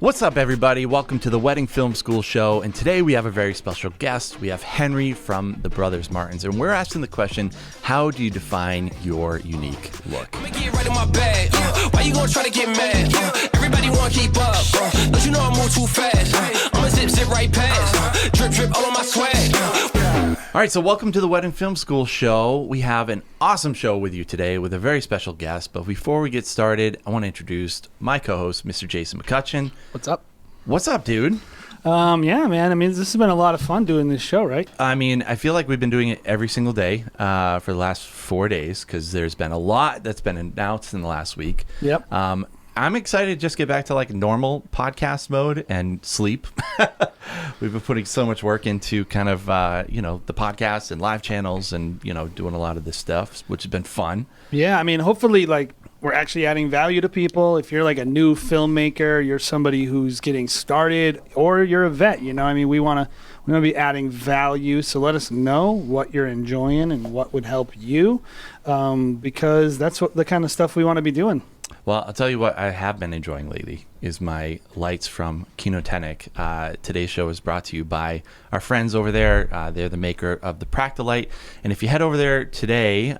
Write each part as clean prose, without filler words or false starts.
What's up, everybody? Welcome to the Wedding Film School Show, and today we have a very special guest. We have Henry from the Brothers Martens, and we're asking the question, how do you define your unique look? I'ma get right in my bag. Why you gonna try to get mad? Everybody wanna keep up. Don't you know I move too fast? I'ma zip right past. Drip all on my swag. All right, so welcome to the Wedding Film School Show. We have an awesome show with you today with a very special guest, but before we get started, I want to introduce my co-host, Mr. Jason McCutcheon. What's up? What's up, dude? Yeah, man. I mean, this has been a lot of fun doing this show, right? I mean, I feel like we've been doing it every single day for the last 4 days because there's been a lot that's been announced in the last week. Yep. I'm excited to just get back to like normal podcast mode and sleep. We've been putting so much work into kind of, the podcasts and live channels and, doing a lot of this stuff, which has been fun. Yeah, I mean, hopefully, we're actually adding value to people. If you're like a new filmmaker, you're somebody who's getting started, or you're a vet, I mean, we want to be adding value. So let us know what you're enjoying and what would help you, because that's what the kind of stuff we want to be doing. Well, I'll tell you what I have been enjoying lately is my lights from Kinotenic. Today's show is brought to you by our friends over there. They're the maker of the Practilite. And if you head over there today,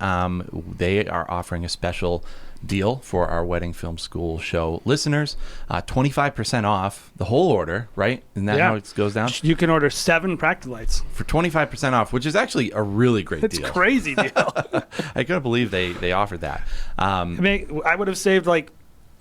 they are offering a special deal for our Wedding Film School Show listeners. 25% off the whole order, right? Isn't that how it goes down? You can order 7 Practilites. For 25% off, which is actually a really great deal. It's a crazy deal. I couldn't believe they offered that. I mean, I would have saved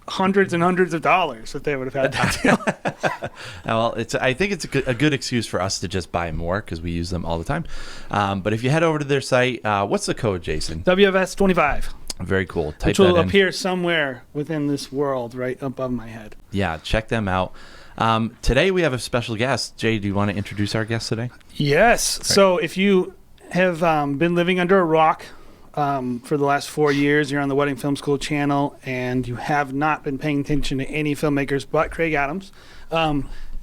hundreds and hundreds of dollars if they would have had that deal. Well, I think it's a good excuse for us to just buy more because we use them all the time. But if you head over to their site, what's the code, Jason? WFS 25. Very cool. Which will appear somewhere within this world right above my head. Yeah, check them out. Today we have a special guest. Jay, do you want to introduce our guest today? Yes. Right. So if you have been living under a rock for the last 4 years, you're on the Wedding Film School channel, and you have not been paying attention to any filmmakers but Craig Adams,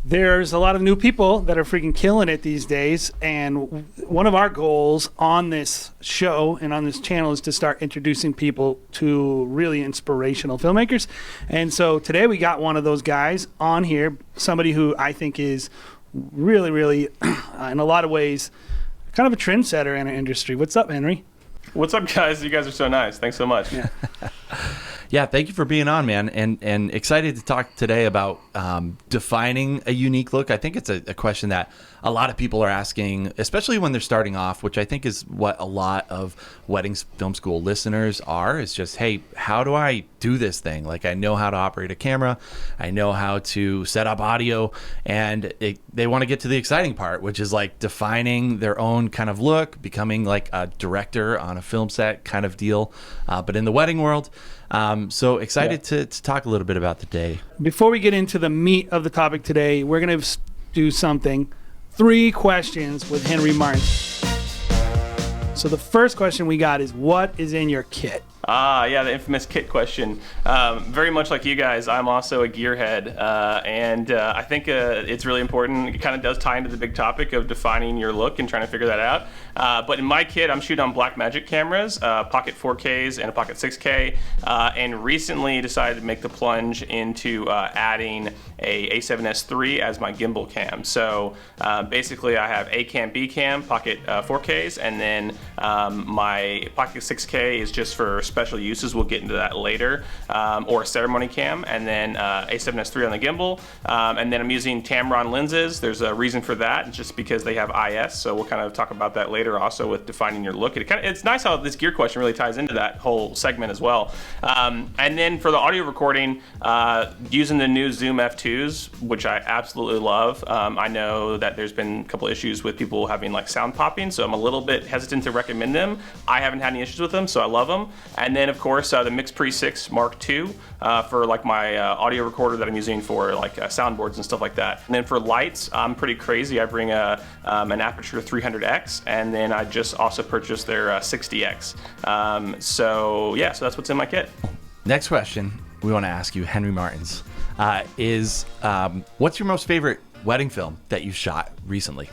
there's a lot of new people that are freaking killing it these days, and one of our goals on this show and on this channel is to start introducing people to really inspirational filmmakers. And so today we got one of those guys on here, somebody who I think is really, really, in a lot of ways, kind of a trendsetter in our industry. What's up, Henry? What's up, guys? You guys are so nice. Thanks so much. Yeah. Yeah, thank you for being on, man, and excited to talk today about defining a unique look. I think it's a question that a lot of people are asking, especially when they're starting off, which I think is what a lot of Wedding Film School listeners are, is just, hey, how do I do this thing? Like, I know how to operate a camera, I know how to set up audio, and they want to get to the exciting part, which is like defining their own kind of look, becoming like a director on a film set kind of deal, but in the wedding world. So excited to talk a little bit about the day. Before we get into the meat of the topic today, we're going to do something. 3 questions with Henry Martin. So the first question we got is, what is in your kit? Yeah, the infamous kit question. Very much like you guys, I'm also a gearhead, and I think it's really important. It kind of does tie into the big topic of defining your look and trying to figure that out. But in my kit, I'm shooting on Blackmagic cameras, Pocket 4Ks and a Pocket 6K, and recently decided to make the plunge into adding a A7S III as my gimbal cam. So basically, I have A cam, B cam, Pocket 4Ks, and then my Pocket 6K is just for special uses. We'll get into that later, or a ceremony cam, and then A7S III on the gimbal, and then I'm using Tamron lenses. There's a reason for that, just because they have IS, so we'll kind of talk about that later also with defining your look. It's nice how this gear question really ties into that whole segment as well. And then for the audio recording, using the new Zoom F2s, which I absolutely love. I know that there's been a couple issues with people having like sound popping, so I'm a little bit hesitant to recommend them. I haven't had any issues with them, so I love them. And then of course the Mix Pre 6 Mark II for like my audio recorder that I'm using for like soundboards and stuff like that. And then for lights, I'm pretty crazy. I bring an Aperture 300X, and then I just also purchased their 60X. So that's what's in my kit. Next question we want to ask you, Henry Martens, is what's your most favorite wedding film that you shot recently?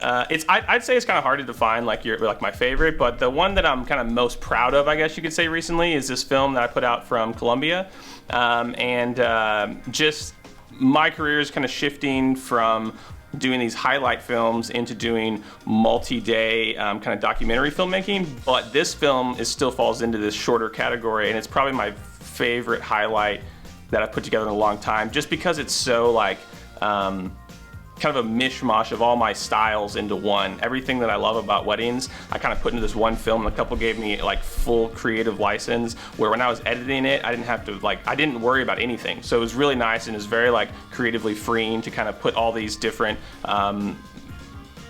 I'd say it's kind of hard to define like my favorite, but the one that I'm kind of most proud of, I guess you could say, recently is this film that I put out from Colombia, and just my career is kind of shifting from doing these highlight films into doing multi-day kind of documentary filmmaking, but this film still falls into this shorter category, and it's probably my favorite highlight that I've put together in a long time, just because it's so like kind of a mishmash of all my styles into one. Everything that I love about weddings, I kind of put into this one film, and the couple gave me like full creative license, where when I was editing it, I didn't have to I didn't worry about anything. So it was really nice, and it was very like creatively freeing to kind of put all these different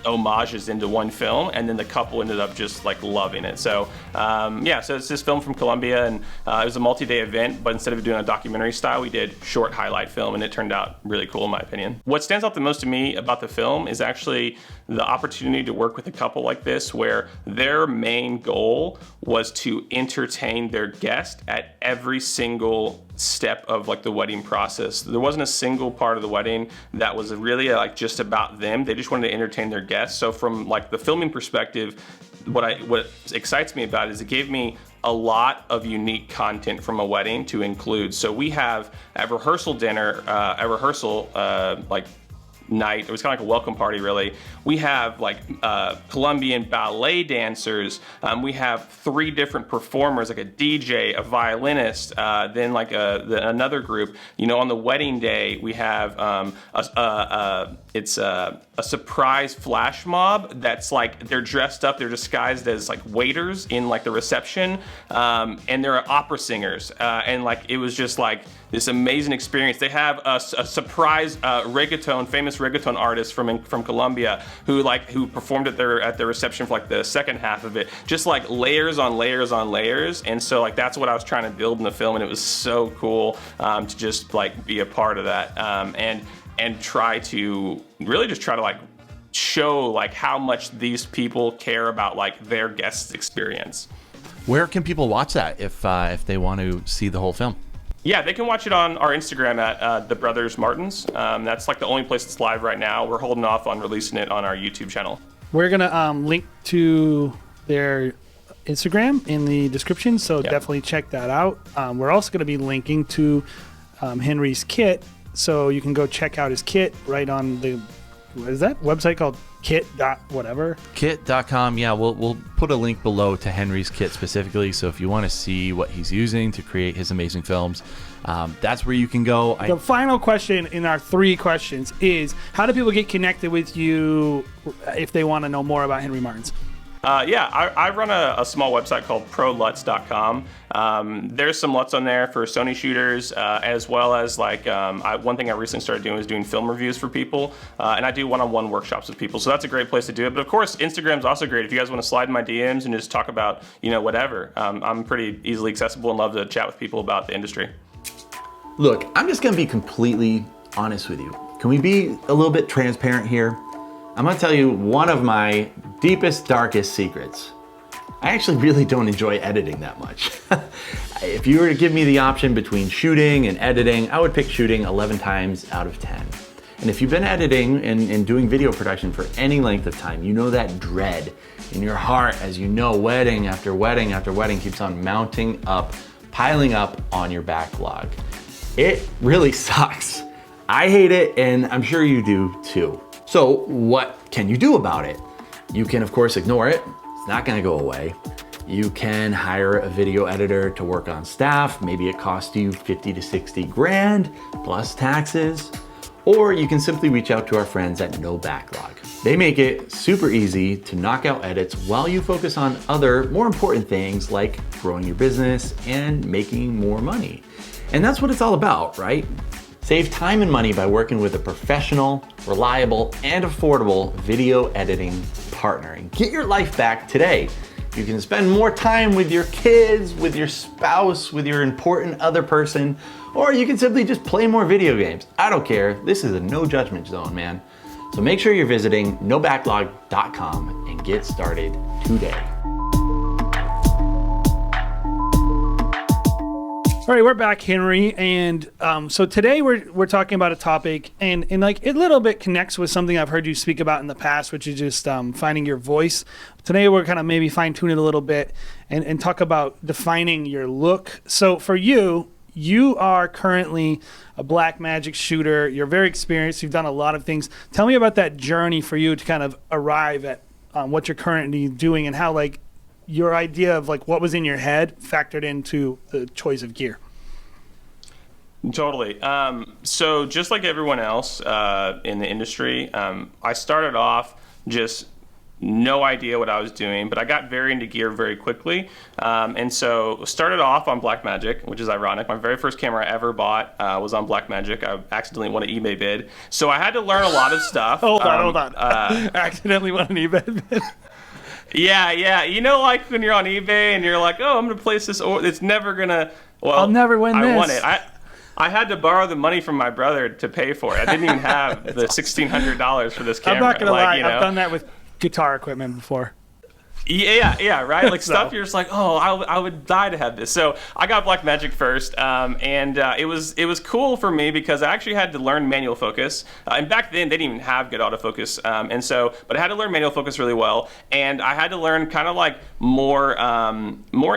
homages into one film, and then the couple ended up just like loving it. So so it's this film from Colombia, and it was a multi-day event, but instead of doing a documentary style, we did short highlight film, and it turned out really cool in my opinion. What stands out the most to me about the film is actually the opportunity to work with a couple like this, where their main goal was to entertain their guest at every single step of like the wedding process. There wasn't a single part of the wedding that was really like just about them. They just wanted to entertain their guests. So from like the filming perspective, what excites me about it is it gave me a lot of unique content from a wedding to include. So we have at rehearsal dinner, like night, it was kind of like a welcome party really. We have like Colombian ballet dancers. We have 3 different performers, like a DJ, a violinist, then like another group. You know, on the wedding day, we have it's a surprise flash mob that's like, they're dressed up, they're disguised as like waiters in like the reception, and they're opera singers, and like it was just like this amazing experience. They have a surprise famous reggaeton artist from Colombia who performed at their reception for like the second half of it. Just like layers on layers on layers, and so like that's what I was trying to build in the film, and it was so cool to just like be a part of that, and try to like show like how much these people care about like their guests' experience. Where can people watch that if they want to see the whole film? Yeah, they can watch it on our Instagram at the Brothers Martens. That's like the only place that's live right now. We're holding off on releasing it on our YouTube channel. We're gonna link to their Instagram in the description, so definitely check that out. We're also gonna be linking to Henry's kit, so you can go check out his kit right on the, what is that website called? Kit.whatever. Kit.com. Yeah, we'll put a link below to Henry's kit specifically. So if you want to see what he's using to create his amazing films, that's where you can go. The final question in our 3 questions is, how do people get connected with you if they want to know more about Henry Martens? I run a small website called prolutz.com. There's some LUTs on there for Sony shooters, as well as like one thing I recently started doing is doing film reviews for people, and I do one-on-one workshops with people. So that's a great place to do it. But of course, Instagram's also great. If you guys want to slide in my DMs and just talk about whatever, I'm pretty easily accessible and love to chat with people about the industry. Look, I'm just gonna be completely honest with you. Can we be a little bit transparent here? I'm gonna tell you one of my deepest, darkest secrets. I actually really don't enjoy editing that much. If you were to give me the option between shooting and editing, I would pick shooting 11 times out of 10. And if you've been editing and doing video production for any length of time, you know that dread in your heart as you know wedding after wedding after wedding keeps on mounting up, piling up on your backlog. It really sucks. I hate it, and I'm sure you do too. So what can you do about it? You can, of course, ignore it. It's not gonna go away. You can hire a video editor to work on staff. Maybe it costs you 50 to 60 grand plus taxes. Or you can simply reach out to our friends at No Backlog. They make it super easy to knock out edits while you focus on other more important things like growing your business and making more money. And that's what it's all about, right? Save time and money by working with a professional, reliable, and affordable video editing partner. And get your life back today. You can spend more time with your kids, with your spouse, with your important other person, or you can simply just play more video games. I don't care. This is a no judgment zone, man. So make sure you're visiting nobacklog.com and get started today. All right, we're back, Henry, and so today we're talking about a topic, and like it a little bit connects with something I've heard you speak about in the past, which is just finding your voice. Today we're kind of maybe fine tune it a little bit and talk about defining your look. So for you, you are currently a Blackmagic shooter. You're very experienced. You've done a lot of things. Tell me about that journey for you to kind of arrive at what you're currently doing, and how like your idea of like what was in your head factored into the choice of gear. Totally. So just like everyone else in the industry, I started off just no idea what I was doing, but I got very into gear very quickly. And so started off on Blackmagic, which is ironic. My very first camera I ever bought was on Blackmagic. I accidentally won an eBay bid. So I had to learn a lot of stuff. Hold on. Accidentally won an eBay bid. Yeah. You know, like when you're on eBay and you're like, oh, I'm going to place this order. It's never going to, well, I'll never win this. I won it. I had to borrow the money from my brother to pay for it. I didn't even have the $1,600 for this camera. I'm not going to lie. You know? I've done that with guitar equipment before. Yeah, right? Like So. stuff you're just like, oh, I would die to have this. So I got Blackmagic first, and it was cool for me because I actually had to learn manual focus. And back then, they didn't even have good autofocus. But I had to learn manual focus really well, and I had to learn kind of like more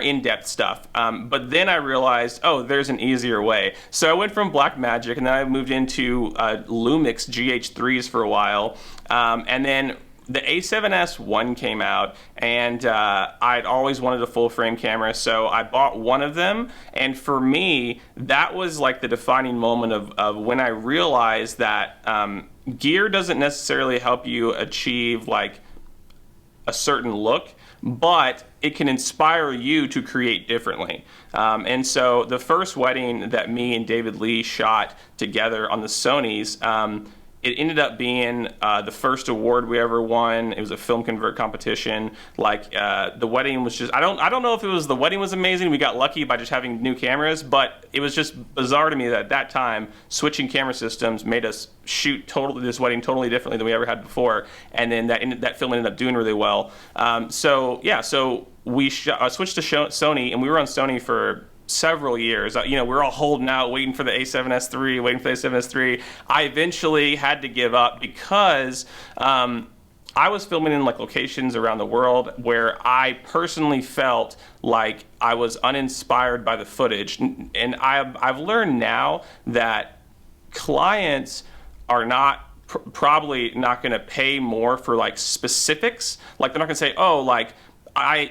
in-depth stuff. But then I realized, oh, there's an easier way. So I went from Blackmagic, and then I moved into Lumix GH3s for a while, and then the A7S1 came out, and I'd always wanted a full frame camera, so I bought one of them. And for me, that was like the defining moment of when I realized that gear doesn't necessarily help you achieve like a certain look, but it can inspire you to create differently. And so the first wedding that me and David Lee shot together on the Sonys, it ended up being the first award we ever won. It was a film convert competition. Like the wedding was just, I don't know if it was the wedding was amazing. We got lucky by just having new cameras, but it was just bizarre to me that at that time switching camera systems made us shoot this wedding totally differently than we ever had before. And then that film ended up doing really well. So we switched to Sony, and we were on Sony for several years. We were all holding out, waiting for the A7S3. I eventually had to give up because I was filming in like locations around the world where I personally felt like I was uninspired by the footage. And I've learned now that clients are probably not going to pay more for like specifics. Like they're not going to say, oh, like,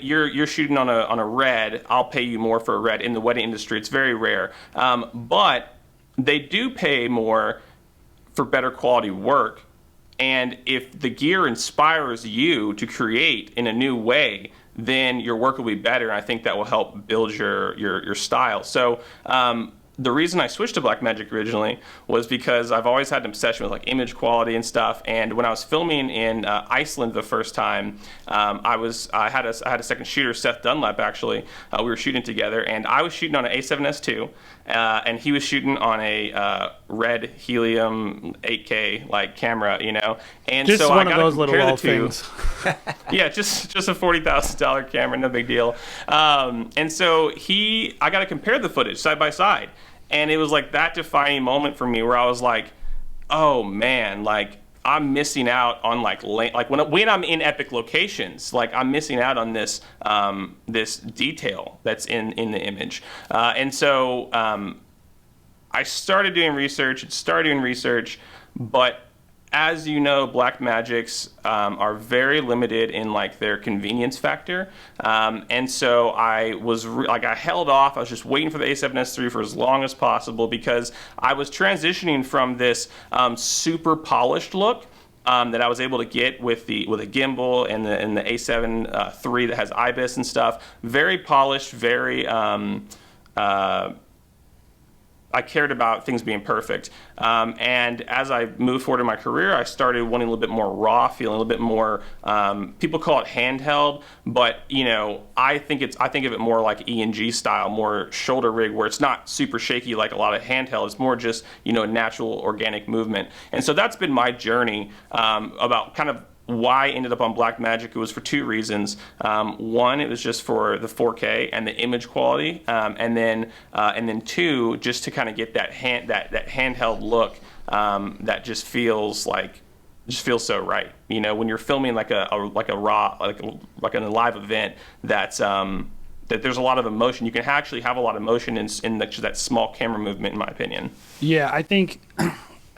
you're shooting on a red, I'll pay you more for a red. In the wedding industry, it's very rare. But they do pay more for better quality work. And if the gear inspires you to create in a new way, then your work will be better. And I think that will help build your style. So the reason I switched to Blackmagic originally was because I've always had an obsession with like image quality and stuff. And when I was filming in Iceland the first time, I had a second shooter, Seth Dunlap actually. We were shooting together, and I was shooting on an A7S2, and he was shooting on a red helium 8K like camera, And Just so one I of got those to little compare wall the two. things. Yeah, just a $40,000 camera, no big deal. And so I got to compare the footage side by side. And it was like that defining moment for me where I was like, oh man, like I'm missing out on like when I'm in epic locations, like I'm missing out on this this detail that's in the image. And so I started doing research, but as you know, Blackmagics are very limited in like their convenience factor, and so I was I held off. I was just waiting for the A7S3 for as long as possible because I was transitioning from this super polished look that I was able to get with a gimbal and the A7 III that has IBIS and stuff. Very polished, very. I cared about things being perfect. And as I moved forward in my career, I started wanting a little bit more raw, feeling a little bit more, people call it handheld, but I think of it more like E&G style, more shoulder rig, where it's not super shaky like a lot of handheld. It's more just, natural organic movement. And so that's been my journey about kind of why I ended up on Blackmagic. It was for two reasons. One, it was just for the 4K and the image quality, and then two, just to kind of get that handheld look that just feels so right. When you're filming like a live event that's that there's a lot of emotion. You can actually have a lot of emotion in that small camera movement, in my opinion. Yeah, I think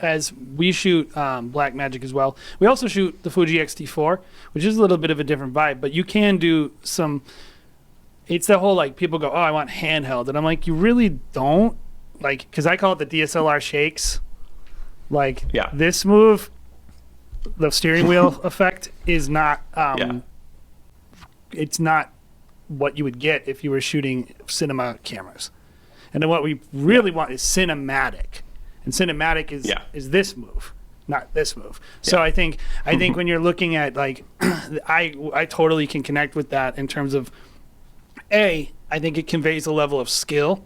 as we shoot Blackmagic as well, we also shoot the Fuji X-T4, which is a little bit of a different vibe, but you can do some, it's the whole, like, people go, oh, I want handheld, and I'm like, you really don't, like, because I call it the DSLR shakes. Like, this move, the steering wheel effect is not, it's not what you would get if you were shooting cinema cameras. And then what we really want is cinematic. And cinematic is this move, not this move. So I think when you're looking at, like, I totally can connect with that in terms of, I think it conveys a level of skill,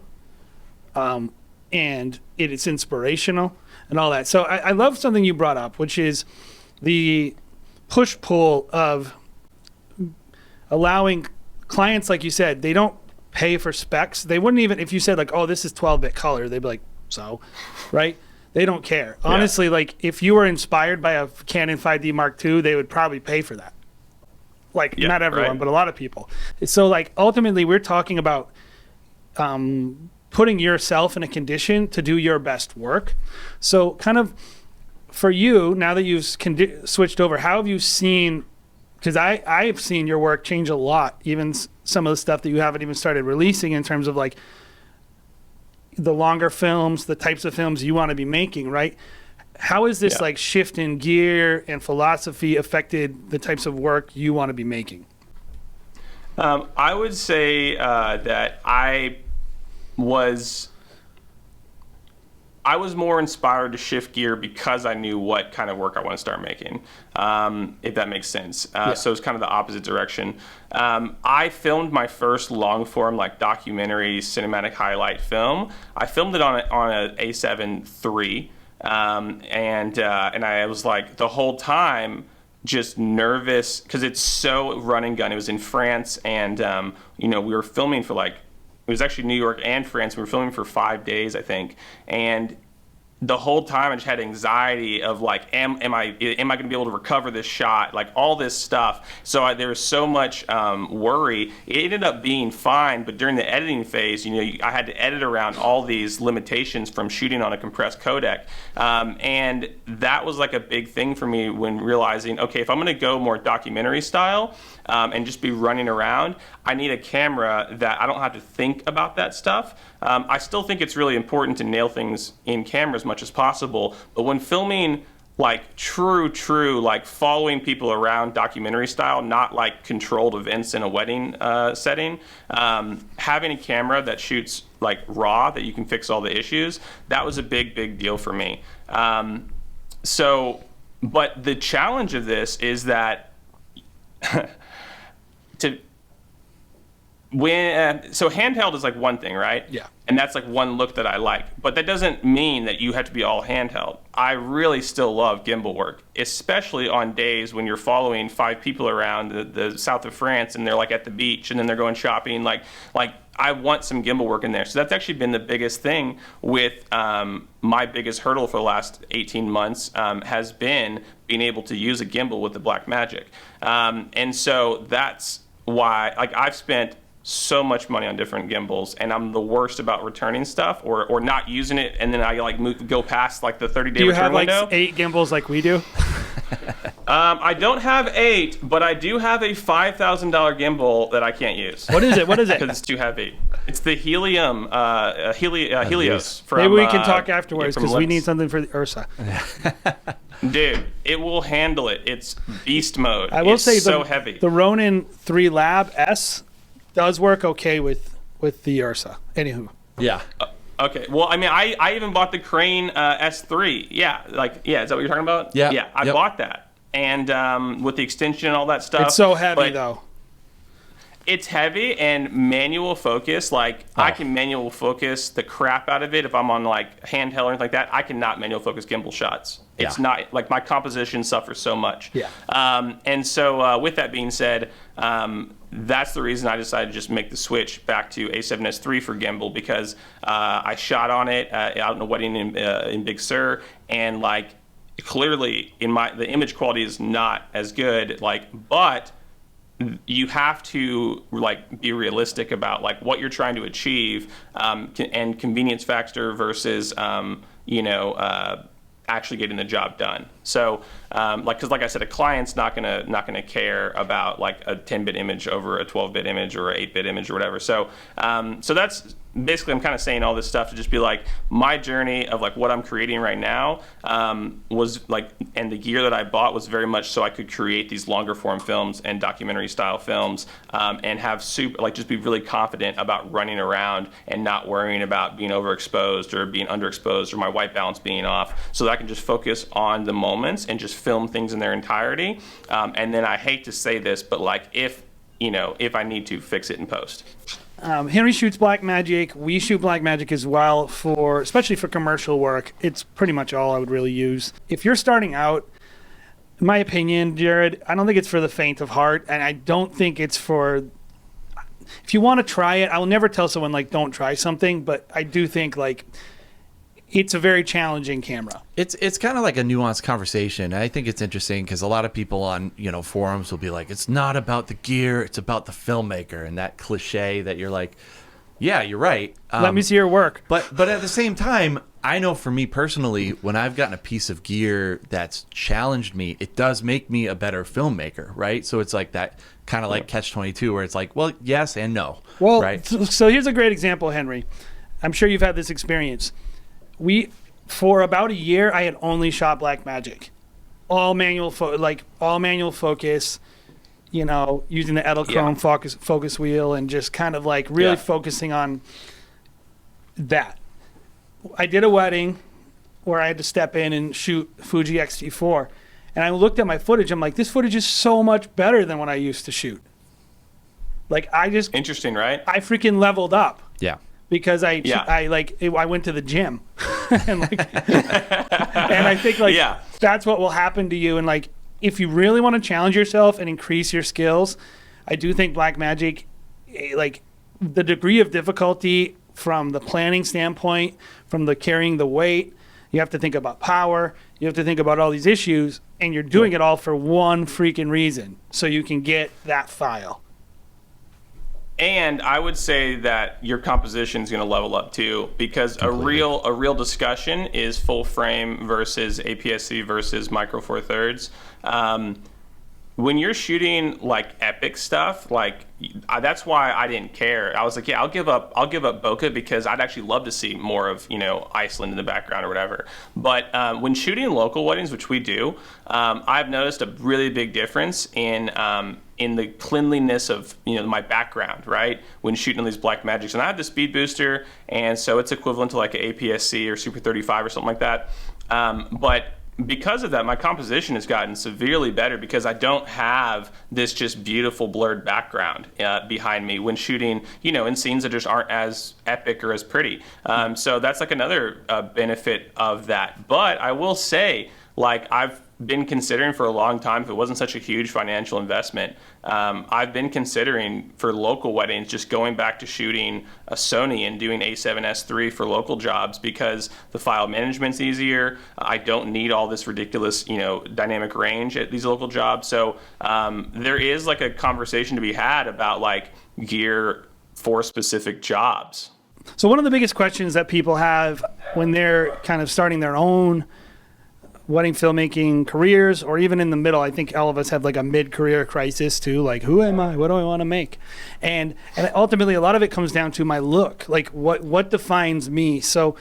and it's inspirational and all that. So I love something you brought up, which is the push-pull of allowing clients, like you said, they don't pay for specs. They wouldn't even, if you said, like, oh, this is 12-bit color, they'd be like, so, right? They don't care. Honestly, like, if you were inspired by a Canon 5D Mark II, they would probably pay for that. Like, not everyone, but a lot of people. So, like, ultimately, we're talking about putting yourself in a condition to do your best work. So, kind of, for you, now that you've switched over, how have you seen, because I've seen your work change a lot, even some of the stuff that you haven't even started releasing in terms of, like, the longer films, the types of films you want to be making, right? How has this like shift in gear and philosophy affected the types of work you want to be making? I would say that I was more inspired to shift gear because I knew what kind of work I want to start making, if that makes sense. So it's kind of the opposite direction. I filmed my first long form, like, documentary cinematic highlight film. I filmed it on an A7 III, and I was, like, the whole time just nervous because it's so run and gun. It was in France, and we were filming for, like, it was actually New York and France. We were filming for 5 days, I think. And the whole time I just had anxiety of, like, am I going to be able to recover this shot? Like, all this stuff. So there was so much worry. It ended up being fine, but during the editing phase, I had to edit around all these limitations from shooting on a compressed codec. And that was, like, a big thing for me when realizing, okay, if I'm going to go more documentary style and just be running around, I need a camera that I don't have to think about that stuff. I still think it's really important to nail things in camera as much as possible, but when filming, like, true, like, following people around documentary style, not like controlled events in a wedding setting, having a camera that shoots, like, raw, that you can fix all the issues, that was a big deal for me. But the challenge of this is that so handheld is, like, one thing, right? Yeah. And that's, like, one look that I like. But that doesn't mean that you have to be all handheld. I really still love gimbal work, especially on days when you're following 5 people around the south of France and they're, like, at the beach and then they're going shopping. Like I want some gimbal work in there. So that's actually been the biggest thing with my biggest hurdle for the last 18 months has been being able to use a gimbal with the Blackmagic. And so that's why, like, I've spent so much money on different gimbals, and I'm the worst about returning stuff or not using it, and then I, like, go past, like, the 30-day return window. Do you have, like, 8 gimbals like we do? I don't have 8, but I do have a $5,000 gimbal that I can't use. What is it? Because it's too heavy. It's the Helios. Maybe we can talk afterwards because we need something for the Ursa. Dude, it will handle it. It's beast mode. I will say so heavy. The Ronin 3 Lab S does work okay with the Ursa. Anywho. Yeah. Okay. Well, I mean, I even bought the Crane S3. Yeah. Like, yeah. Is that what you're talking about? Yeah. Yeah. I bought that, and with the extension and all that stuff. It's so heavy though. It's heavy and manual focus. Like, I can manual focus the crap out of it if I'm on, like, handheld or anything like that. I cannot manual focus gimbal shots. It's not, like, my composition suffers so much. Yeah. And so with that being said, that's the reason I decided to just make the switch back to A7S III for gimbal, because I shot on it out in a wedding in Big Sur, and, like, clearly the image quality is not as good, like, but you have to like be realistic about like what you're trying to achieve, and convenience factor versus actually getting the job done. So because like I said, a client's not gonna care about like a 10-bit image over a 12-bit image or an 8-bit image or whatever. So that's basically, I'm kind of saying all this stuff to just be like, my journey of like what I'm creating right now was like, and the gear that I bought was very much so I could create these longer form films and documentary style films, and have just be really confident about running around and not worrying about being overexposed or being underexposed or my white balance being off, so that I can just focus on the moments and just film things in their entirety. And then I hate to say this, but like if I need to, fix it in post. Henry shoots Blackmagic. We shoot Blackmagic as well, especially for commercial work. It's pretty much all I would really use. If you're starting out, in my opinion, Jared, I don't think it's for the faint of heart, and I don't think it's for. If you want to try it, I will never tell someone like don't try something, but I do think like it's a very challenging camera. It's kind of like a nuanced conversation. I think it's interesting because a lot of people on forums will be like, it's not about the gear, it's about the filmmaker, and that cliche that you're like, yeah, you're right. Let me see your work. But at the same time, I know for me personally, when I've gotten a piece of gear that's challenged me, it does make me a better filmmaker, right? So it's like that kind of like catch-22 where it's like, well, yes and no. Well, right? So here's a great example, Henry. I'm sure you've had this experience. For about a year, I had only shot Blackmagic, all manual focus, using the Edelchrome focus wheel and just kind of like really focusing on that. I did a wedding where I had to step in and shoot Fuji X-T4, and I looked at my footage. I'm like, this footage is so much better than what I used to shoot. Like Interesting, right? I freaking leveled up. Yeah. Because I went to the gym, and I think that's what will happen to you. And like, if you really want to challenge yourself and increase your skills, I do think Blackmagic, like the degree of difficulty from the planning standpoint, from the carrying the weight, you have to think about power, you have to think about all these issues, and you're doing it all for one freaking reason, so you can get that file. And I would say that your composition is going to level up too, because Completely. a real discussion is full frame versus APS-C versus micro four thirds. When you're shooting like epic stuff, like that's why I didn't care. I was like, yeah, I'll give up bokeh because I'd actually love to see more of Iceland in the background or whatever. But when shooting local weddings, which we do, I've noticed a really big difference in the cleanliness of my background, right? When shooting on these Blackmagics, and I have the speed booster, and so it's equivalent to like an APS-C or Super 35 or something like that. But because of that, my composition has gotten severely better because I don't have this just beautiful blurred background behind me when shooting, in scenes that just aren't as epic or as pretty. So that's like another benefit of that. But I will say, like, I've been considering for a long time, if it wasn't such a huge financial investment, I've been considering for local weddings just going back to shooting a Sony and doing A7S III for local jobs because the file management's easier. I don't need all this ridiculous, dynamic range at these local jobs. So there is like a conversation to be had about like gear for specific jobs. So one of the biggest questions that people have when they're kind of starting their own wedding filmmaking careers, or even in the middle, I think all of us have like a mid-career crisis too, like who am I, what do I want to make, and ultimately a lot of it comes down to my look, like what defines me. So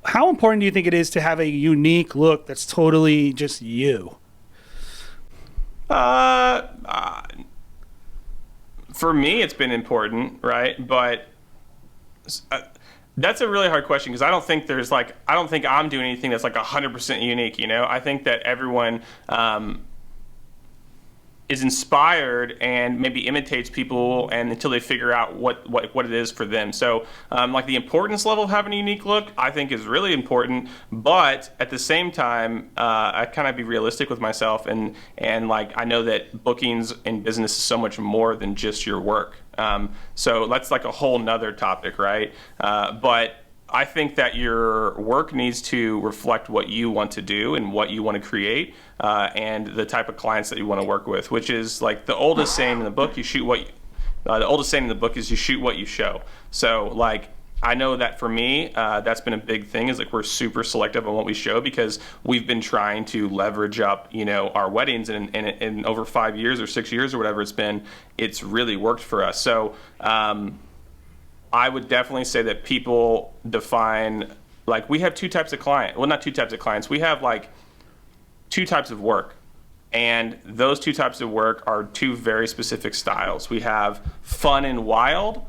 how important do you think it is to have a unique look that's totally just you? For me, it's been important, right? But that's a really hard question because I don't think I'm doing anything that's like 100% unique. I think that everyone is inspired and maybe imitates people and until they figure out what it is for them. So like the importance level of having a unique look, I think is really important. But at the same time, I kind of be realistic with myself and like I know that bookings in business is so much more than just your work. So that's like a whole nother topic, right? But I think that your work needs to reflect what you want to do and what you want to create, and the type of clients that you want to work with. Which is like the oldest saying in the book: you shoot what. The oldest saying in the book is you shoot what you show. So like, I know that for me, that's been a big thing, is like we're super selective on what we show, because we've been trying to leverage up, our weddings, and over 5 years or 6 years or whatever it's been, it's really worked for us. So I would definitely say that people define, like, we have two types of client. Well, not two types of clients. We have like two types of work. And those two types of work are two very specific styles. We have fun and wild,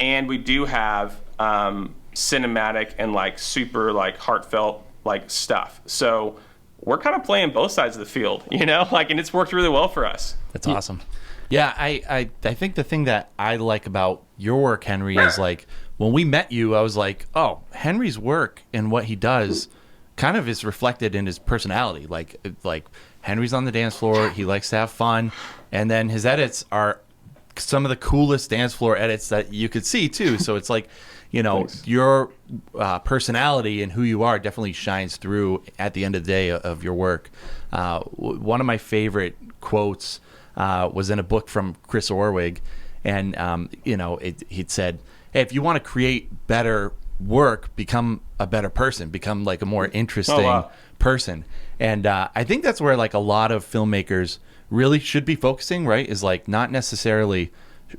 and we do have cinematic and like super like heartfelt like stuff. So we're kind of playing both sides of the field, like, and it's worked really well for us. That's awesome. Yeah, I think the thing that I like about your work, Henry, is like when we met you, I was like, oh, Henry's work and what he does kind of is reflected in his personality. Like Henry's on the dance floor, he likes to have fun, and then his edits are some of the coolest dance floor edits that you could see too. So it's like, Thanks. your personality and who you are definitely shines through at the end of the day of your work. One of my favorite quotes was in a book from Chris Orwig, and he'd said, hey, if you want to create better work, become a better person, become like a more interesting person. And I think that's where like a lot of filmmakers really should be focusing, right? Is like not necessarily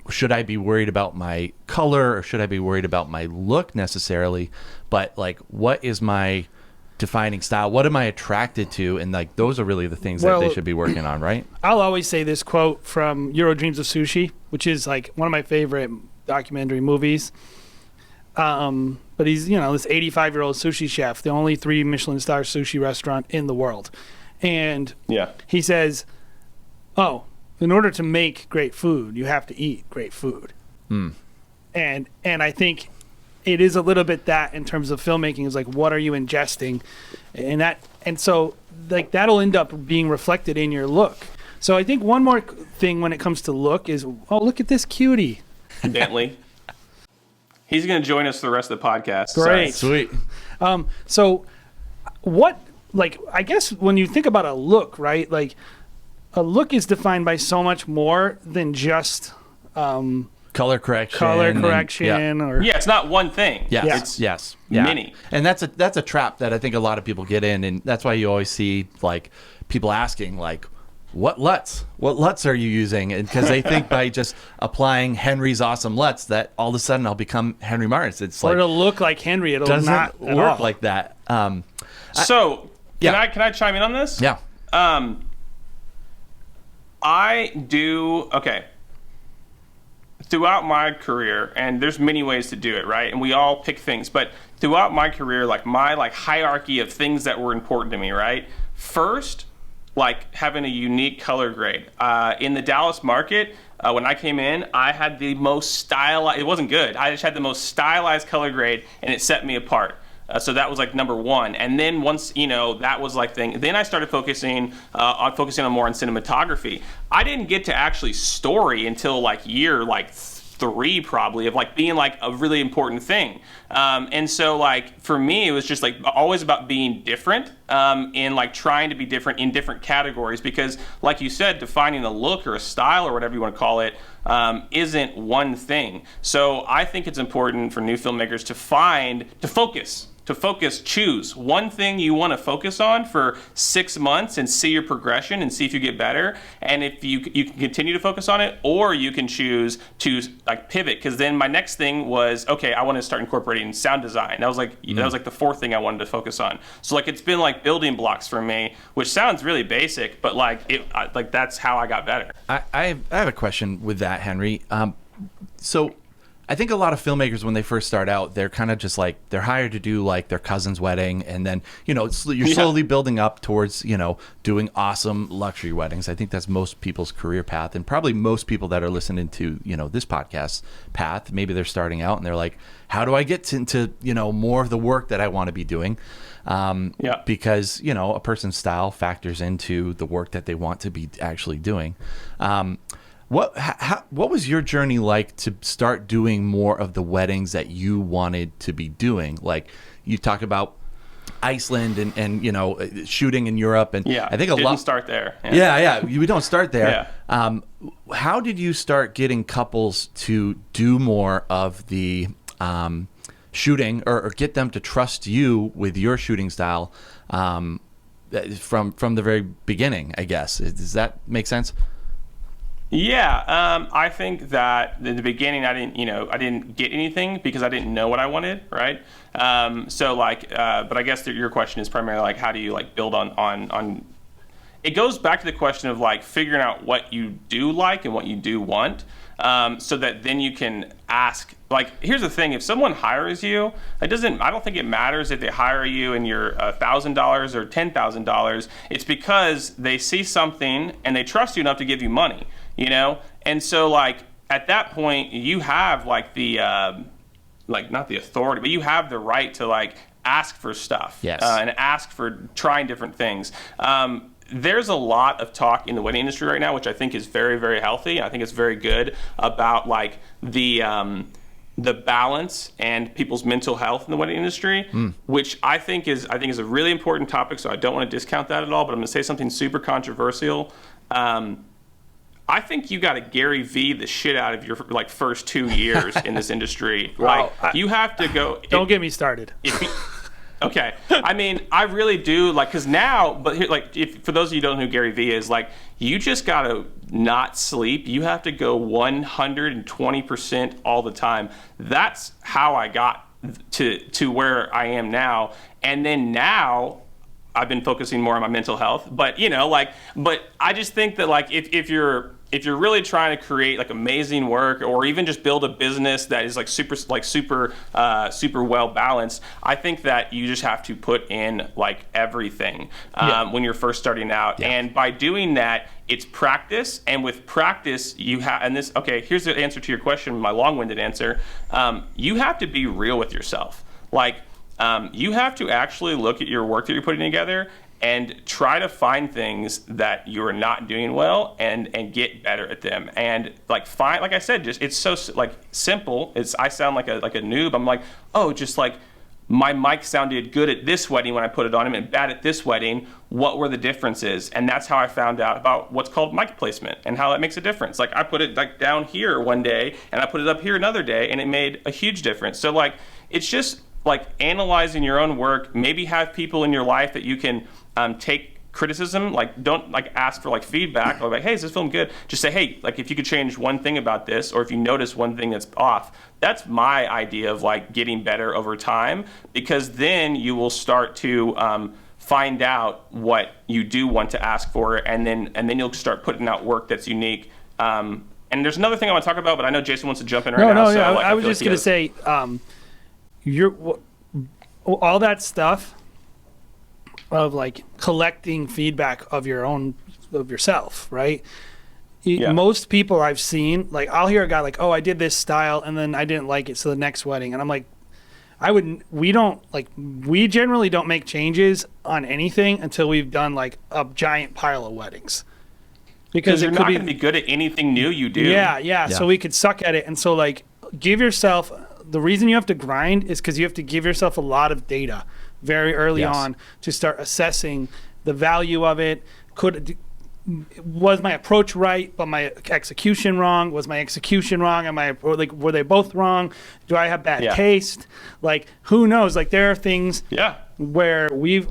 should I be worried about my color or should I be worried about my look necessarily, but like what is my defining style? What am I attracted to? And like those are really the things that they should be working on, right? I'll always say this quote from Euro Dreams of Sushi, which is like one of my favorite documentary movies. But he's, this 85-year-old sushi chef, the only 3 Michelin star sushi restaurant in the world. And he says, in order to make great food, you have to eat great food. And I think it is a little bit that in terms of filmmaking is like, what are you ingesting? And so like that'll end up being reflected in your look. So I think one more thing when it comes to look is, look at this cutie. Bentley. He's going to join us for the rest of the podcast. Great. Sweet. So what, like, I guess when you think about a look, right? Like a look is defined by so much more than just color correction. Or it's not one thing. Yes. It's Yeah. many. And that's a trap that I think a lot of people get in, and that's why you always see like people asking like, what LUTs are you using? And because they think by just applying Henry's awesome LUTs that all of a sudden I'll become Henry Martens. It's like, it'll look like Henry. It'll doesn't not at work all. like that. So can I chime in on this? Yeah. Throughout my career, and there's many ways to do it, right? And we all pick things, but throughout my career, like my like hierarchy of things that were important to me, right? First, like having a unique color grade. In the Dallas market, when I came in, I had the most stylized, it wasn't good, I just had the most stylized color grade, and it set me apart. So that was like number one. And then once, that was like thing, then I started focusing on more on cinematography. I didn't get to actually story until like year like 3 probably of like being like a really important thing. And so like for me, it was just like always about being different and like trying to be different in different categories, because like you said, defining a look or a style or whatever you want to call it isn't one thing. So I think it's important for new filmmakers to focus, choose one thing you want to focus on for 6 months and see your progression and see if you get better. And if you can continue to focus on it, or you can choose to like pivot. Because then my next thing was, okay, I want to start incorporating sound design. That was like the 4th thing I wanted to focus on. So like it's been like building blocks for me, which sounds really basic, but like that's how I got better. I have a question with that, Henry. So I think a lot of filmmakers, when they first start out, they're kind of just like, they're hired to do like their cousin's wedding. And then, you're slowly building up towards, doing awesome luxury weddings. I think that's most people's career path, and probably most people that are listening to, this podcast path. Maybe they're starting out and they're like, how do I get into, more of the work that I want to be doing? Because, a person's style factors into the work that they want to be actually doing. What was your journey like to start doing more of the weddings that you wanted to be doing? Like you talk about Iceland and shooting in Europe, and Yeah, I think a didn't lot start there. Yeah, we don't start there. Yeah. How did you start getting couples to do more of the shooting, or get them to trust you with your shooting style from the very beginning, I guess? Does that make sense? Yeah, I think that in the beginning I didn't get anything because I didn't know what I wanted, right? But I guess that your question is primarily like, how do you like build on? It goes back to the question of like figuring out what you do like and what you do want, so that then you can ask. Like, here's the thing: if someone hires you, I don't think it matters if they hire you and you're $1,000 or $10,000. It's because they see something and they trust you enough to give you money. And so like at that point you have like the like not the authority, but you have the right to like ask for stuff. Yes. And ask for trying different things. There's a lot of talk in the wedding industry right now, which I think is very, very healthy. I think it's very good about like the balance and people's mental health in the wedding industry, which I think is a really important topic. So I don't want to discount that at all, but I'm going to say something super controversial. I think you got to Gary V the shit out of your like first 2 years in this industry. Like you have to go. Don't get me started. Okay, I mean, I really do, like, because now, but here, like, for those of you who don't know who Gary Vee is, like, you just gotta not sleep. You have to go 120% all the time. That's how I got to where I am now. And then now, I've been focusing more on my mental health. But but I just think that like if you're really trying to create like amazing work, or even just build a business that is like super well balanced, I think that you just have to put in like everything when you're first starting out. Yeah. And by doing that, it's practice. And with practice, you have, and this, okay, here's the answer to your question, my long-winded answer. You have to be real with yourself. Like, you have to actually look at your work that you're putting together and try to find things that you're not doing well and get better at them. And like I said, just it's so like simple. I sound like a noob. I'm like, oh, just like my mic sounded good at this wedding when I put it on him and bad at this wedding. What were the differences? And that's how I found out about what's called mic placement and how that makes a difference. Like I put it like down here one day and I put it up here another day, and it made a huge difference. So like it's just like analyzing your own work. Maybe have people in your life that you can take criticism. Like don't like ask for like feedback or like, hey, is this film good? Just say, hey, like if you could change one thing about this, or if you notice one thing that's off. That's my idea of like getting better over time, because then you will start to find out what you do want to ask for, and then you'll start putting out work that's unique. And there's another thing I want to talk about, but I know Jason wants to jump in right now. Yeah, I was just going to say, all that stuff of like collecting feedback of yourself, right? Yeah. Most people I've seen, like I'll hear a guy like, oh, I did this style and then I didn't like it, so the next wedding. And I'm like, we generally don't make changes on anything until we've done like a giant pile of weddings. Because you're not going to be good at anything new you do. Yeah. So we could suck at it. And so like give yourself, the reason you have to grind is because you have to give yourself a lot of data very early on to start assessing the value of it. Was my approach right, but my execution wrong? Was my execution wrong? Were they both wrong? Do I have bad taste? Like, who knows? Like, there are things where we've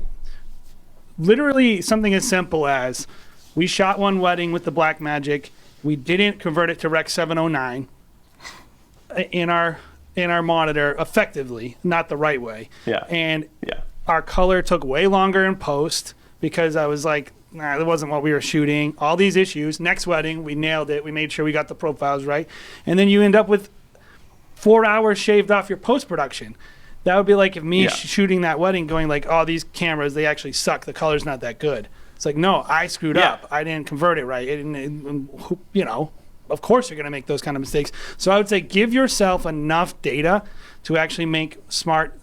literally something as simple as we shot one wedding with the Blackmagic. We didn't convert it to Rec 709 in our monitor effectively, not the right way. And our color took way longer in post because I was like, nah, that wasn't what we were shooting. All these issues. Next wedding, we nailed it. We made sure we got the profiles right. And then you end up with 4 hours shaved off your post-production. That would be like if me shooting that wedding going like, oh, these cameras, they actually suck. The color's not that good. It's like, no, I screwed up. I didn't convert it right. Of course you're going to make those kind of mistakes. So I would say give yourself enough data to actually make smart,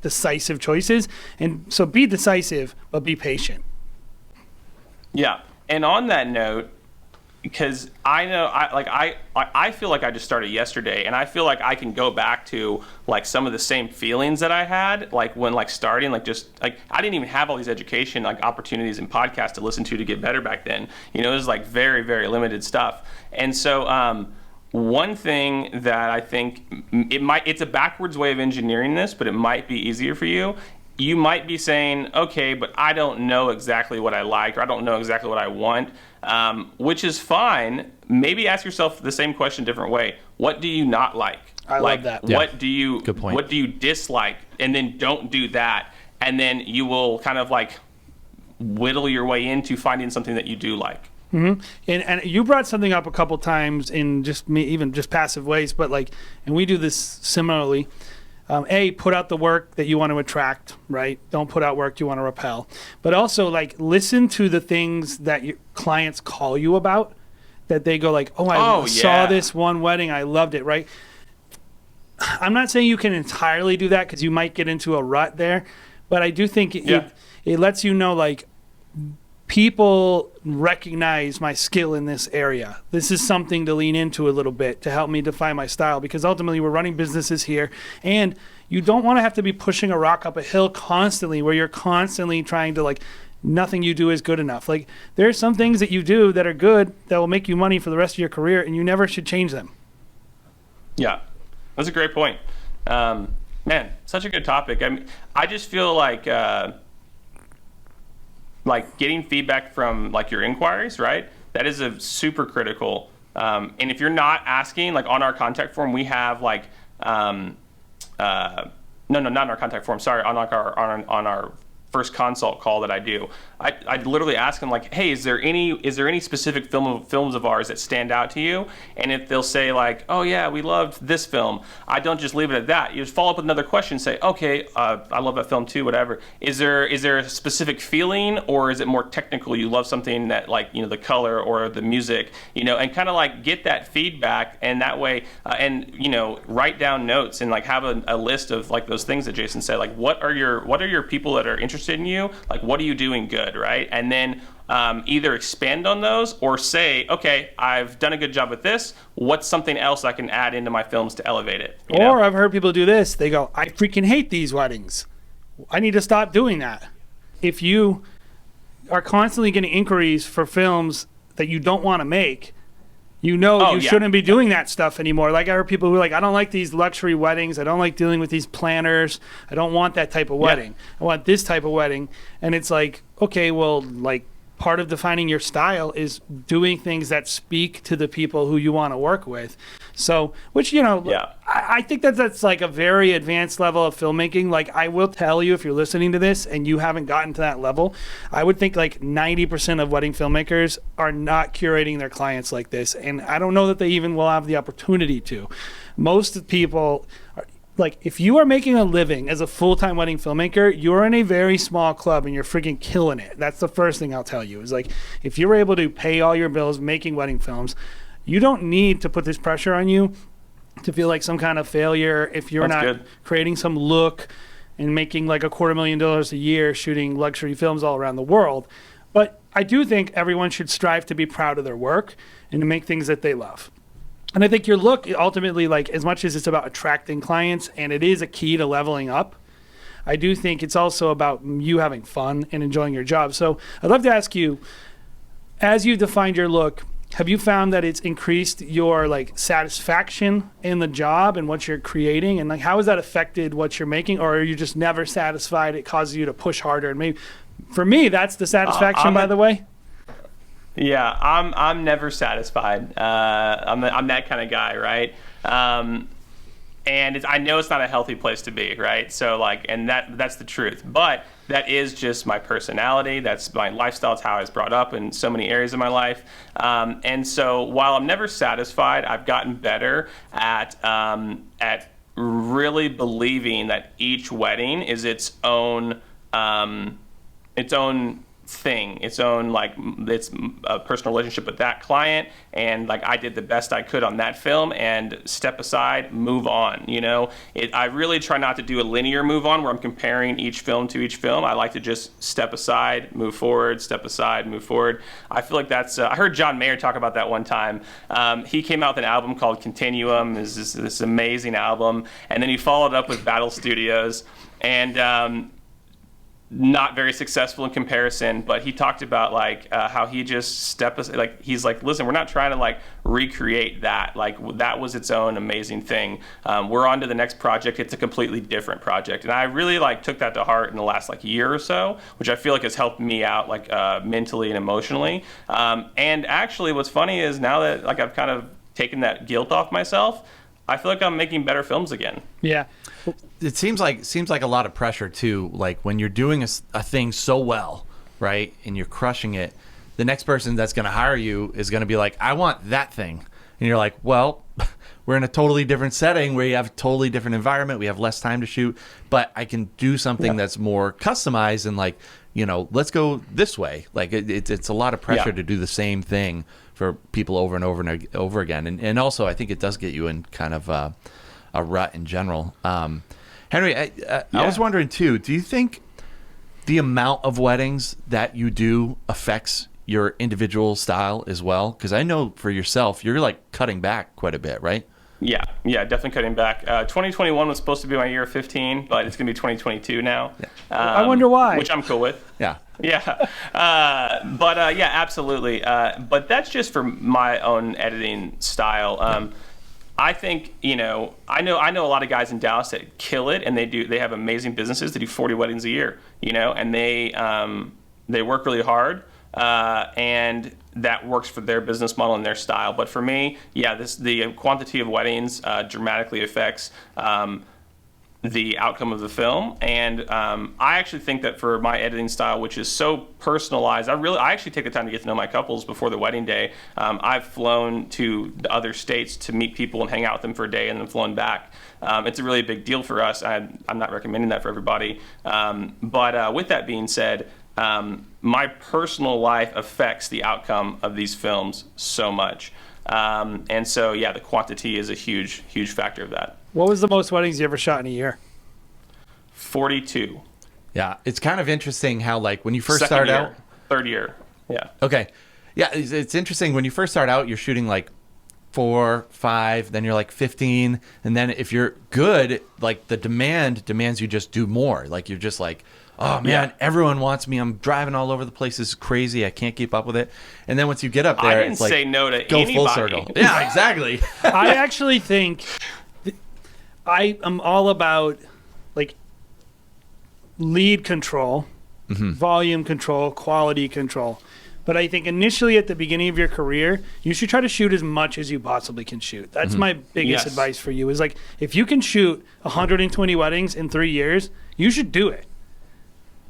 decisive choices. And so be decisive, but be patient. Yeah. And on that note, because I know I feel like I just started yesterday, and I feel like I can go back to like some of the same feelings that I had like when like starting, like just like I didn't even have all these education like opportunities and podcasts to listen to get better back then. You know, it was like very, very limited stuff. And so one thing that I think it's a backwards way of engineering this, but it might be easier for you. You might be saying, okay, but I don't know exactly what I like, or I don't know exactly what I want, which is fine. Maybe ask yourself the same question a different way. What do you not like? I love that. What do you Good point. What do you dislike? And then don't do that. And then you will kind of like whittle your way into finding something that you do like. Mm-hmm. And you brought something up a couple times in even just passive ways, but like, and we do this similarly. Put out the work that you want to attract, right? Don't put out work you want to repel. But also, like, listen to the things that your clients call you about, that they go like, I saw this one wedding, I loved it, right? I'm not saying you can entirely do that because you might get into a rut there, but I do think it lets you know, like, people recognize my skill in this area. This is something to lean into a little bit to help me define my style, because ultimately we're running businesses here, and you don't want to have to be pushing a rock up a hill constantly where you're constantly trying to like, nothing you do is good enough. Like, there are some things that you do that are good that will make you money for the rest of your career, and you never should change them. Yeah, that's a great point. Man, such a good topic. I mean, I just feel like getting feedback from like your inquiries, right? That is a super critical. And if you're not asking, like on our contact form, we have like, no, not in our contact form. Sorry, on like on our first consult call that I do, I literally ask them like, hey, is there any specific films of ours that stand out to you? And if they'll say like, oh yeah, we loved this film, I don't just leave it at that. You just follow up with another question, say, okay, I love that film too, whatever. Is there a specific feeling, or is it more technical? You love something that like, you know, the color or the music, you know, and kind of like get that feedback, and that way, and you know, write down notes and like have a list of like those things that Jason said, like what are your people that are interested in you, like what are you doing good, right? And then either expand on those or say, okay, I've done a good job with this, what's something else I can add into my films to elevate it, you know? Or I've heard people do this, they go, I freaking hate these weddings, I need to stop doing that. If you are constantly getting inquiries for films that you don't want to make, you shouldn't be doing that stuff anymore. Like, I heard people who are like, I don't like these luxury weddings. I don't like dealing with these planners. I don't want that type of wedding. I want this type of wedding. And it's like, okay, well, like, part of defining your style is doing things that speak to the people who you want to work with. So, which, you know, I think that's like a very advanced level of filmmaking. Like, I will tell you, if you're listening to this and you haven't gotten to that level, I would think like 90% of wedding filmmakers are not curating their clients like this. And I don't know that they even will have the opportunity to. Most people are, like, if you are making a living as a full-time wedding filmmaker, you're in a very small club and you're freaking killing it. That's the first thing I'll tell you, is like, if you're able to pay all your bills making wedding films, you don't need to put this pressure on you to feel like some kind of failure if you're not creating some look and making like $250,000 a year shooting luxury films all around the world. But I do think everyone should strive to be proud of their work and to make things that they love. And I think your look, ultimately, like, as much as it's about attracting clients and it is a key to leveling up, I do think it's also about you having fun and enjoying your job. So I'd love to ask you, as you defined your look, have you found that it's increased your like satisfaction in the job and what you're creating? And like, how has that affected what you're making? Or are you just never satisfied? It causes you to push harder. And maybe for me, that's the satisfaction, by the way. Yeah, I'm never satisfied. I'm that kind of guy, right? And I know it's not a healthy place to be, right? So like, and that's the truth. But that is just my personality. That's my lifestyle. It's how I was brought up in so many areas of my life. And so while I'm never satisfied, I've gotten better at really believing that each wedding is its own thing, its own like its a personal relationship with that client, and like I did the best I could on that film, and step aside, move on. You know, I really try not to do a linear move on where I'm comparing each film to each film. I like to just step aside, move forward, step aside, move forward. I feel like that's. I heard John Mayer talk about that one time. He came out with an album called Continuum. Is this amazing album, and then he followed up with Battle Studios, and not very successful in comparison, but he talked about like how he just he's like, listen, we're not trying to like recreate that. Like that was its own amazing thing. We're on to the next project. It's a completely different project. And I really like took that to heart in the last like year or so, which I feel like has helped me out like mentally and emotionally. And actually what's funny is now that like I've kind of taken that guilt off myself, I feel like I'm making better films again. Yeah. It seems like a lot of pressure too. Like when you're doing a thing so well, right, and you're crushing it, the next person that's going to hire you is going to be like, I want that thing. And you're like, well, we're in a totally different setting where you have a totally different environment. We have less time to shoot, but I can do something that's more customized and like, you know, let's go this way. Like it's a lot of pressure to do the same thing for people over and over and over again. And also I think it does get you in kind of a rut in general. Henry, I was wondering too, do you think the amount of weddings that you do affects your individual style as well? Because I know for yourself, you're like cutting back quite a bit, right? Yeah, definitely cutting back. 2021 was supposed to be my year of 15, but it's going to be 2022 now. Yeah. I wonder why. Which I'm cool with. Yeah. Yeah. Yeah, absolutely. But that's just for my own editing style. I think, you know, I know a lot of guys in Dallas that kill it, and they have amazing businesses. They do 40 weddings a year, you know, and they work really hard, and that works for their business model and their style. But for me, the quantity of weddings dramatically affects the outcome of the film. And I actually think that for my editing style, which is so personalized, I actually take the time to get to know my couples before the wedding day. I've flown to the other states to meet people and hang out with them for a day and then flown back. It's a really big deal for us. I'm not recommending that for everybody. But with that being said, my personal life affects the outcome of these films so much. And so, the quantity is a huge, huge factor of that. What was the most weddings you ever shot in a year? 42. Yeah, it's kind of interesting how like when you first Second start year, out. Third year. Yeah. Okay. Yeah, it's interesting when you first start out, you're shooting like 4, 5, then you're like 15, and then if you're good, like the demand demands you just do more. Like you're just like, oh man, everyone wants me. I'm driving all over the place. This is crazy. I can't keep up with it. And then once you get up there, I didn't it's like say no to go anybody. full circle. Yeah, exactly. I actually think I am all about like lead control, volume control, quality control. But I think initially at the beginning of your career, you should try to shoot as much as you possibly can shoot. That's my biggest advice for you is like, if you can shoot 120 weddings in 3 years, you should do it.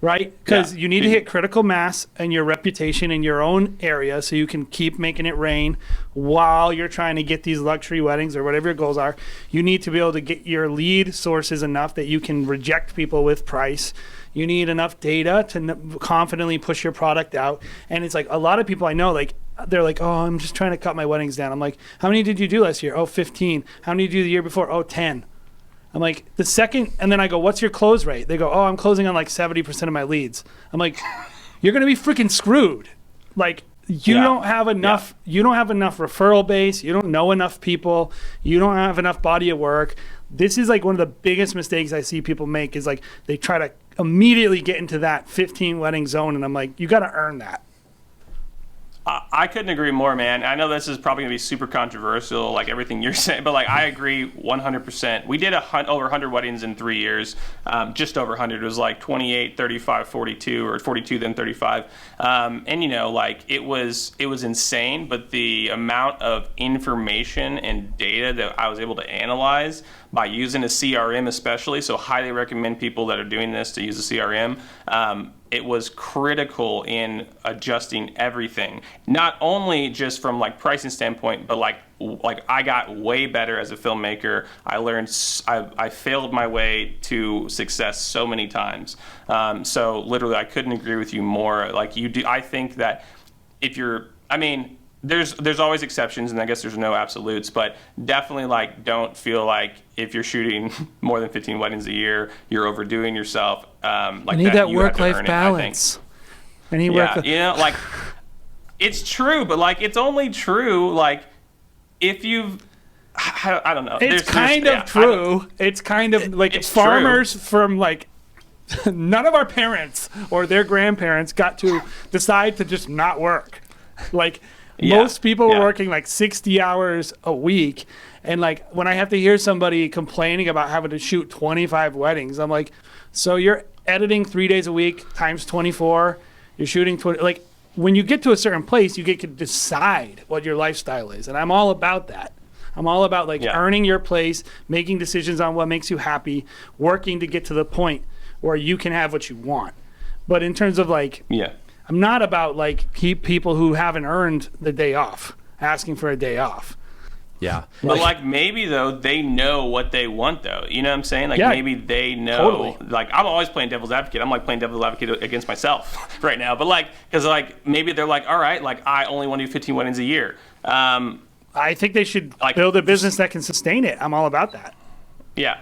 Right? Because you need to hit critical mass and your reputation in your own area so you can keep making it rain while you're trying to get these luxury weddings or whatever your goals are. You need to be able to get your lead sources enough that you can reject people with price. You need enough data to confidently push your product out. And it's like a lot of people I know, like, they're like, oh, I'm just trying to cut my weddings down. I'm like, how many did you do last year? Oh, 15. How many did you do the year before? Oh, 10. I'm like, the second, and then I go, what's your close rate? They go, oh, I'm closing on like 70% of my leads. I'm like, you're going to be freaking screwed. Like, you don't have enough, you don't have enough referral base. You don't know enough people. You don't have enough body of work. This is like one of the biggest mistakes I see people make is like, they try to immediately get into that 15 wedding zone. And I'm like, you got to earn that. I couldn't agree more, man. I know this is probably going to be super controversial, like everything you're saying, but like I agree 100%. We did over 100 weddings in 3 years, just over 100. It was like 28, 35, 42, or 42, then 35. And you know, like it was insane, but the amount of information and data that I was able to analyze by using a CRM especially, so highly recommend people that are doing this to use a CRM. it was critical in adjusting everything, not only just from like pricing standpoint, but like I got way better as a filmmaker. I learned, I failed my way to success so many times. So literally, I couldn't agree with you more. Like you do, I think that if you're, I mean, there's always exceptions, and I guess there's no absolutes, but definitely like don't feel like if you're shooting more than 15 weddings a year, you're overdoing yourself. Like I need that you have to work-life earn it, balance. I need yeah, work. you know, like it's true, but like it's only true like if you've, I don't know. It's kind of true. It's kind of like it's farmers from like none of our parents or their grandparents got to decide to just not work. Like most people were working like 60 hours a week. And like when I have to hear somebody complaining about having to shoot 25 weddings, I'm like, so you're editing 3 days a week times 24. You're shooting 20. Like when you get to a certain place, you get to decide what your lifestyle is. And I'm all about that. I'm all about like earning your place, making decisions on what makes you happy, working to get to the point where you can have what you want. But in terms of like, I'm not about like keep people who haven't earned the day off, asking for a day off. Yeah. But like maybe though they know what they want though. You know what I'm saying? Like maybe they know. Totally. Like I'm always playing devil's advocate. I'm like playing devil's advocate against myself right now. But like because like maybe they're like, all right, like I only want to do 15 weddings a year. I think they should like, build a business that can sustain it. I'm all about that. Yeah.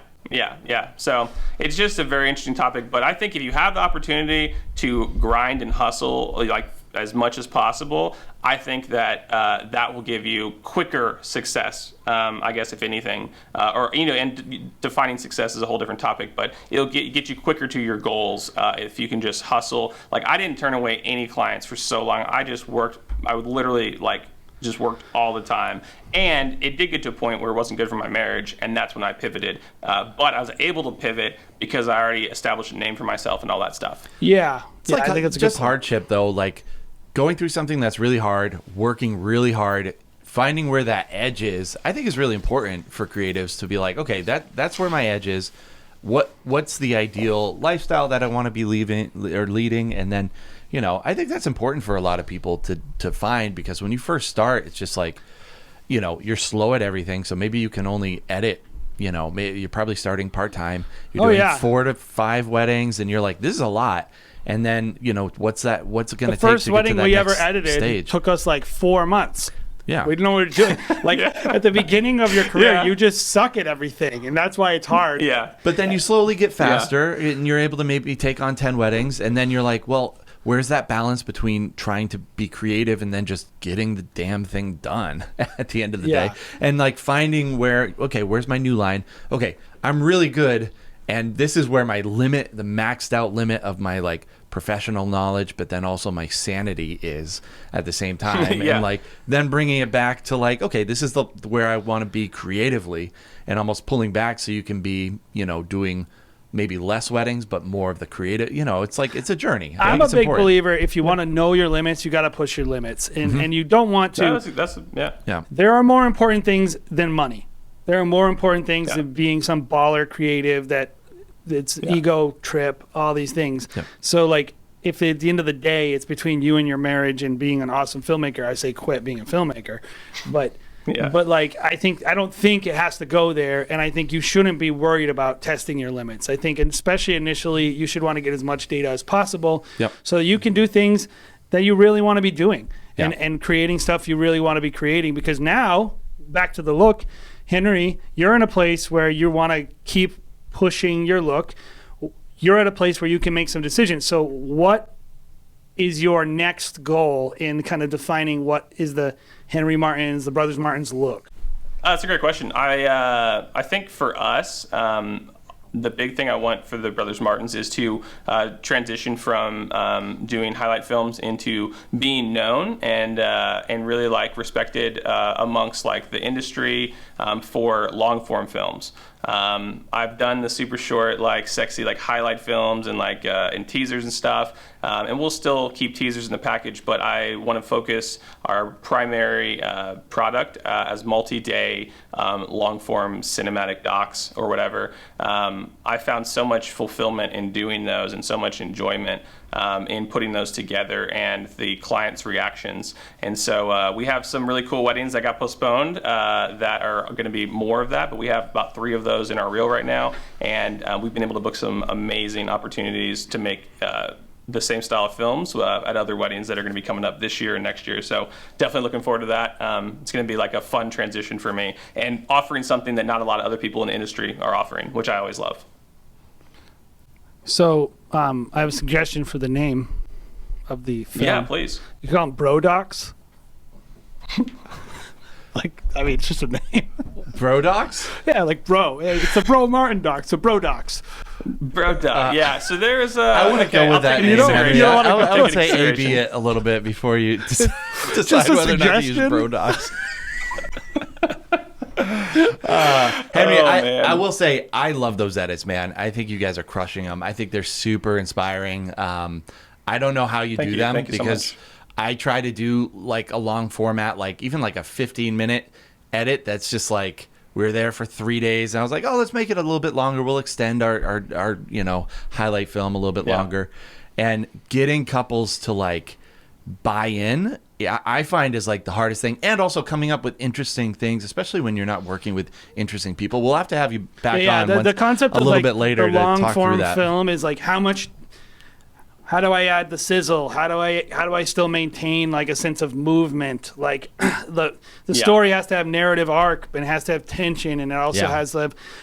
So it's just a very interesting topic. But I think if you have the opportunity to grind and hustle like as much as possible, I think that that will give you quicker success. I guess if anything, or you know, and defining success is a whole different topic. But it'll get you quicker to your goals if you can just hustle. Like I didn't turn away any clients for so long. I just worked. I would literally like just worked all the time, and it did get to a point where it wasn't good for my marriage, and that's when I pivoted. But I was able to pivot because I already established a name for myself and all that stuff. Yeah, It's like I think it's just a good hardship though, like going through something that's really hard, working really hard, finding where that edge is. I think is really important for creatives to be like, okay, that's where my edge is. What's the ideal lifestyle that I want to be leading, and then, you know, I think that's important for a lot of people to find, because when you first start, it's just like, you know, you're slow at everything. So maybe you can only edit, you know, maybe you're probably starting part-time. You're doing 4 to 5 weddings, and you're like, this is a lot. And then, you know, what's it going to take to get to that next stage? The first wedding we ever edited took us like 4 months. Yeah. We didn't know what we were doing. Like at the beginning of your career, you just suck at everything, and that's why it's hard. Yeah. But then you slowly get faster, and you're able to maybe take on 10 weddings, and then you're like, well, where's that balance between trying to be creative and then just getting the damn thing done at the end of the day? And like finding where, okay, where's my new line? Okay, I'm really good, and this is where my limit, the maxed out limit of my like professional knowledge, but then also my sanity is at the same time. And like then bringing it back to like, okay, this is where I want to be creatively, and almost pulling back so you can be, you know, doing maybe less weddings, but more of the creative, you know, it's like, it's a journey. I'm a big believer, if you want to know your limits, you got to push your limits. And you don't want to. Yeah. There are more important things than money. There are more important things than being some baller creative that it's ego trip, all these things. Yeah. So like, if at the end of the day, it's between you and your marriage and being an awesome filmmaker, I say quit being a filmmaker. But but like, I don't think it has to go there, and I think you shouldn't be worried about testing your limits. I think, and especially initially, you should want to get as much data as possible, so that you can do things that you really want to be doing, and creating stuff you really want to be creating. Because now, back to the look, Henry, you're in a place where you want to keep pushing your look. You're at a place where you can make some decisions. So what is your next goal in kind of defining what is the Henry Martens, the Brothers Martens look? That's a great question. I think for us, the big thing I want for the Brothers Martens is to transition from doing highlight films into being known and really like respected amongst like the industry for long form films. I've done the super short, like sexy, like highlight films and like and teasers and stuff, and we'll still keep teasers in the package. But I want to focus our primary product as multi-day, long-form cinematic docs or whatever. I found so much fulfillment in doing those and so much enjoyment in putting those together and the client's reactions. And so we have some really cool weddings that got postponed that are going to be more of that, but we have about 3 of those in our reel right now, and we've been able to book some amazing opportunities to make the same style of films at other weddings that are going to be coming up this year and next year. So definitely looking forward to that. It's going to be like a fun transition for me and offering something that not a lot of other people in the industry are offering, which I always love. So I have a suggestion for the name of the film. Yeah, please. You call them bro docs. It's just a name. Bro docs? Yeah, like bro. It's a bro Martin doc. So bro docs. Bro doc. Yeah. So there's I wouldn't go with that. I would say A A-B it a little bit before you decide Just a whether or not to use suggestion? bro docs. Henry, I will say I love those edits, man. I think you guys are crushing them. I think they're super inspiring. I don't know how you do them Thank you so because much. I try to do like a long format, like even like a 15-minute edit that's just like we're there for 3 days. And I was like, oh, let's make it a little bit longer. We'll extend our highlight film a little bit longer. And getting couples to like buy in, I find is like the hardest thing. And also coming up with interesting things, especially when you're not working with interesting people. We'll have to have you back on the concept a of little like bit later the to long talk through form that. film is like how do I add the sizzle? How do I still maintain like a sense of movement? Like the story has to have narrative arc and it has to have tension, and it also has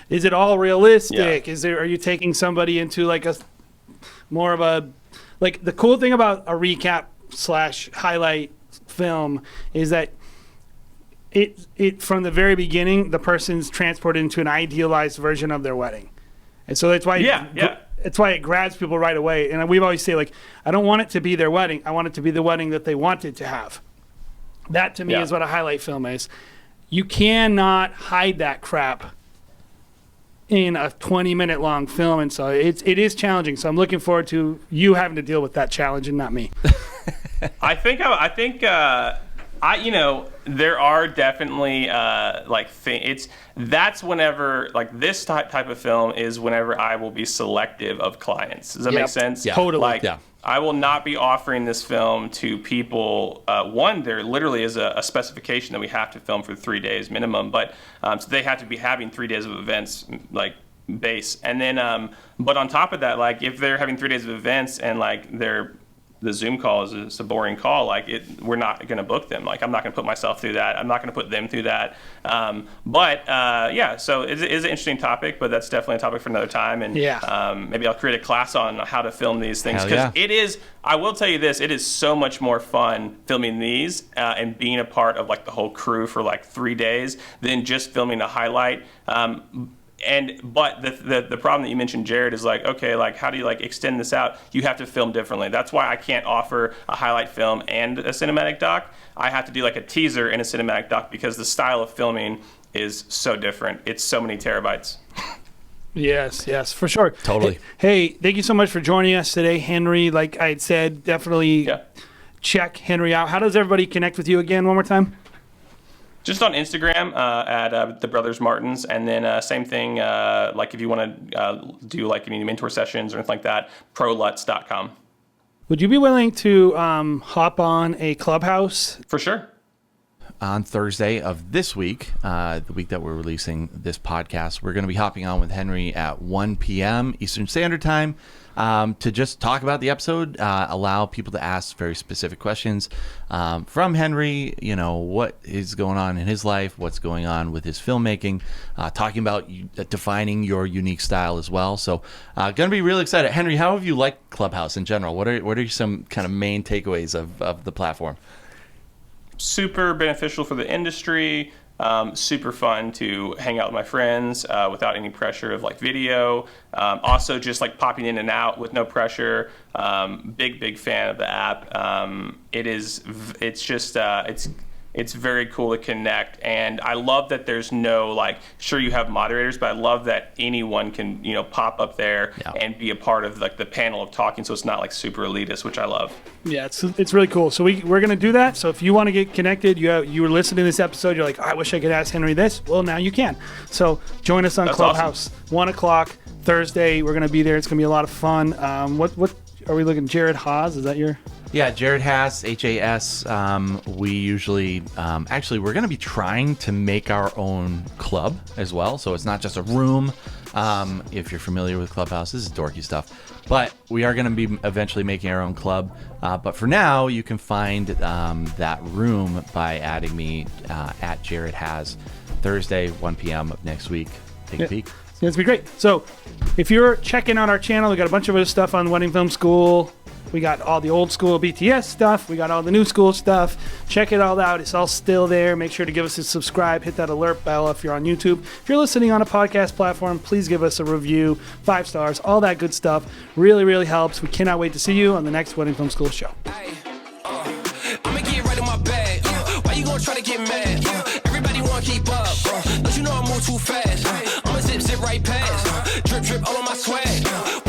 is it all realistic? Are you taking somebody into like a more of a like the cool thing about a recap / highlight film is that it from the very beginning the person's transported into an idealized version of their wedding, and so that's why it's why it grabs people right away. And we've always say like, I don't want it to be their wedding. I want it to be the wedding that they wanted to have. That to me is what a highlight film is. You cannot hide that crap in a 20-minute long film, and so it is challenging. So I'm looking forward to you having to deal with that challenge and not me. I think there are definitely that's whenever like this type of film is whenever I will be selective of clients. Does that make sense? Yeah. Totally. I will not be offering this film to people. One, there literally is a specification that we have to film for 3 days minimum, but so they have to be having 3 days of events like base, and then but on top of that, like if they're having 3 days of events and like the Zoom call is a boring call, like we're not going to book them. Like I'm not going to put myself through that. I'm not going to put them through that. So it is an interesting topic, but that's definitely a topic for another time. And maybe I'll create a class on how to film these things, because it is, I will tell you this, it is so much more fun filming these and being a part of like the whole crew for like 3 days than just filming a highlight. But the problem that you mentioned, Jared, is like, okay, like how do you like extend this out? You have to film differently. That's why I can't offer a highlight film and a cinematic doc. I have to do like a teaser and a cinematic doc because the style of filming is so different. It's so many terabytes. Yes, for sure. Totally. Hey, thank you so much for joining us today, Henry. Like I had said, definitely check Henry out. How does everybody connect with you again one more time? Just on Instagram at the Brothers Martens, and then same thing. Like if you want to do like any mentor sessions or anything like that, prolutz.com. Would you be willing to hop on a Clubhouse? For sure. On Thursday of this week, the week that we're releasing this podcast, we're going to be hopping on with Henry at 1 p.m. Eastern Standard Time to just talk about the episode, allow people to ask very specific questions from Henry, what is going on in his life, what's going on with his filmmaking, talking about defining your unique style as well. So going to be really excited. Henry, how have you liked Clubhouse in general? What are some kind of main takeaways of the platform? Super beneficial for the industry, super fun to hang out with my friends without any pressure of like video. Also just like popping in and out with no pressure. Big fan of the app. It's very cool to connect, and I love that there's no like, sure you have moderators, but I love that anyone can pop up there and be a part of like the panel of talking, so it's not like super elitist, which I love. Yeah, it's really cool. So we're gonna do that. So if you want to get connected, you were listening to this episode, you're like, I wish I could ask Henry this. Well, now you can. So join us on That's Clubhouse, awesome. 1:00 Thursday. We're gonna be there. It's gonna be a lot of fun. are we looking Jared Haas? Is that your? Yeah, Jared Haas, Has. We usually, actually, we're going to be trying to make our own club as well. So it's not just a room. If you're familiar with Clubhouse, this is dorky stuff. But we are going to be eventually making our own club. But for now, you can find that room by adding me at Jared Haas Thursday, 1 p.m. of next week. Take a peek. It's going to be great. So if you're checking out our channel, we got a bunch of other stuff on Wedding Film School. We got all the old school BTS stuff. We got all the new school stuff. Check it all out. It's all still there. Make sure to give us a subscribe. Hit that alert bell if you're on YouTube. If you're listening on a podcast platform, please give us a review. 5 stars. All that good stuff. Really, really helps. We cannot wait to see you on the next Wedding Film School show. I'ma get right in my bag. Why you gonna try to get mad? Everybody wanna keep up. Don't you know I move too fast? I'ma zip right past. Drip all on my swag.